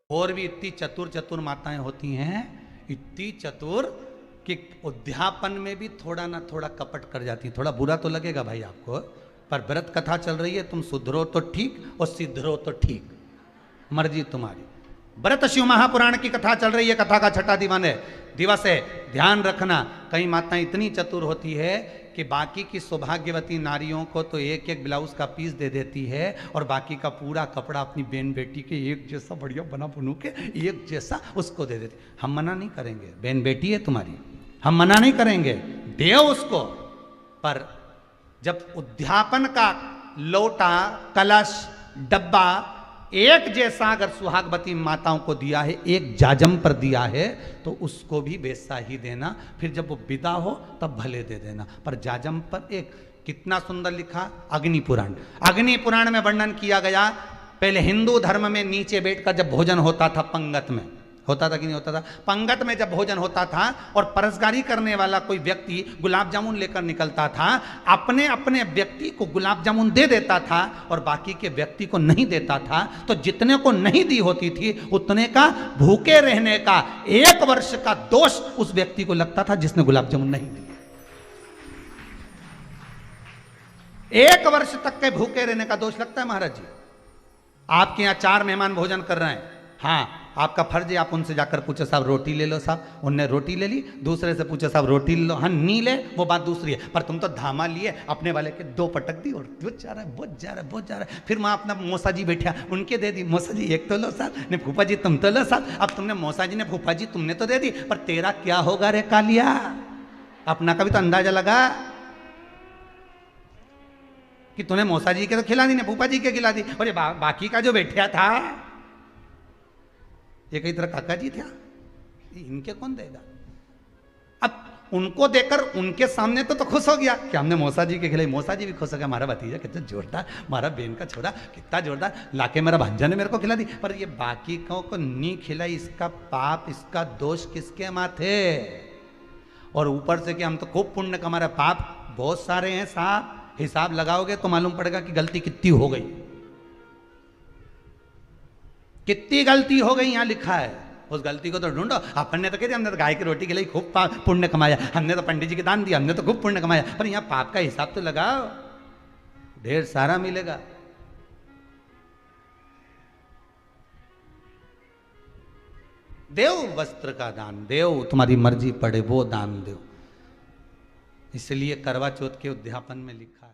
और भी इतनी चतुर चतुर माताएं होती हैं, इतनी चतुर कि उद्यापन में भी थोड़ा ना थोड़ा कपट कर जाती। थोड़ा बुरा तो लगेगा भाई आपको, पर व्रत कथा चल रही है, तुम सुधरो तो ठीक और सिद्धरो तो ठीक, मर्जी तुम्हारी। व्रत शिव महापुराण की कथा चल रही है, कथा का छठा दिवस है। ध्यान रखना, कई माताएं इतनी चतुर होती है कि बाकी की सौभाग्यवती नारियों को तो एक एक ब्लाउज का पीस दे देती है और बाकी का पूरा कपड़ा अपनी बहन बेटी के एक जैसा बढ़िया बना बुनू के एक जैसा उसको दे देती। हम मना नहीं करेंगे, बहन बेटी है तुम्हारी, हम मना नहीं करेंगे, दे उसको। पर जब उद्यापन का लोटा, कलश, डब्बा एक जैसा अगर सुहागवती माताओं को दिया है, एक जाजम पर दिया है, तो उसको भी वैसा ही देना। फिर जब वो विदा हो तब भले दे देना, पर जाजम पर एक। कितना सुंदर लिखा अग्नि पुराण। अग्नि पुराण में वर्णन किया गया, पहले हिंदू धर्म में नीचे बैठकर जब भोजन होता था, पंगत में होता था कि नहीं होता था, पंगत में जब भोजन होता था और परसगारी करने वाला कोई व्यक्ति गुलाब जामुन लेकर निकलता था, अपने अपने व्यक्ति को गुलाब जामुन दे देता था और बाकी के व्यक्ति को नहीं देता था। तो जितने को नहीं दी होती थी उतने का भूखे रहने का 1 वर्ष का दोष उस व्यक्ति को लगता था जिसने गुलाब जामुन नहीं दी। 1 वर्ष तक के भूखे रहने का दोष लगता है महाराज जी। आपके यहाँ 4 मेहमान भोजन कर रहे हैं, हाँ आपका फर्ज है आप उनसे जाकर पूछो साहब रोटी ले लो साहब, उनने रोटी ले ली, दूसरे से पूछो साहब रोटी ले लो, हाँ नहीं ले वो बात दूसरी है, पर तुम तो धामा लिए अपने वाले के 2 पटक दी और बहुत जा रहा है बहुत जा रहा है बहुत जा रहा है। फिर वहाँ अपना मौसा जी बैठा, उनके दे दी, मौसा जी 1 तो लो साहब, ने फूफा जी तुम तो लो साहब। अब तुमने मौसा जी ने फूफा जी तुमने तो दे दी, पर तेरा क्या होगा रे कालिया, अपना का भी तो अंदाजा लगा कि तूने मौसा जी के तो खिला दी, ने फूफा जी के खिला दी, और ये बाकी का जो बैठा था ये कई तरह काका जी था, इनके कौन देगा। अब उनको देकर उनके सामने तो खुश हो गया कि हमने मौसा जी के खिलाई, मौसा जी भी खुश हो गया, हमारा भतीजा कितना जोरदार, हमारा बहन का छोरा कितना जोरदार, लाके मेरा भांजा ने मेरे को खिला दी। पर ये बाकी को नहीं खिलाई, इसका पाप इसका दोष किसके माथे। और ऊपर से कि हम तो खूब पुण्य का, हमारा पाप बहुत सारे हैं साहब, हिसाब लगाओगे तो मालूम पड़ेगा कि गलती कितनी हो गई, कितनी गलती हो गई। यहां लिखा है, उस गलती को तो ढूंढो। अपन ने तो कहते हमने तो गाय की रोटी के लिए खूब पुण्य कमाया, हमने तो पंडित जी के दान दिया, हमने तो खूब पुण्य कमाया, पर यहां पाप का हिसाब तो लगाओ, ढेर सारा मिलेगा। देव वस्त्र का दान, देव तुम्हारी मर्जी पड़े वो दान दो। इसलिए करवा चौथ के उद्यापन में लिखा है।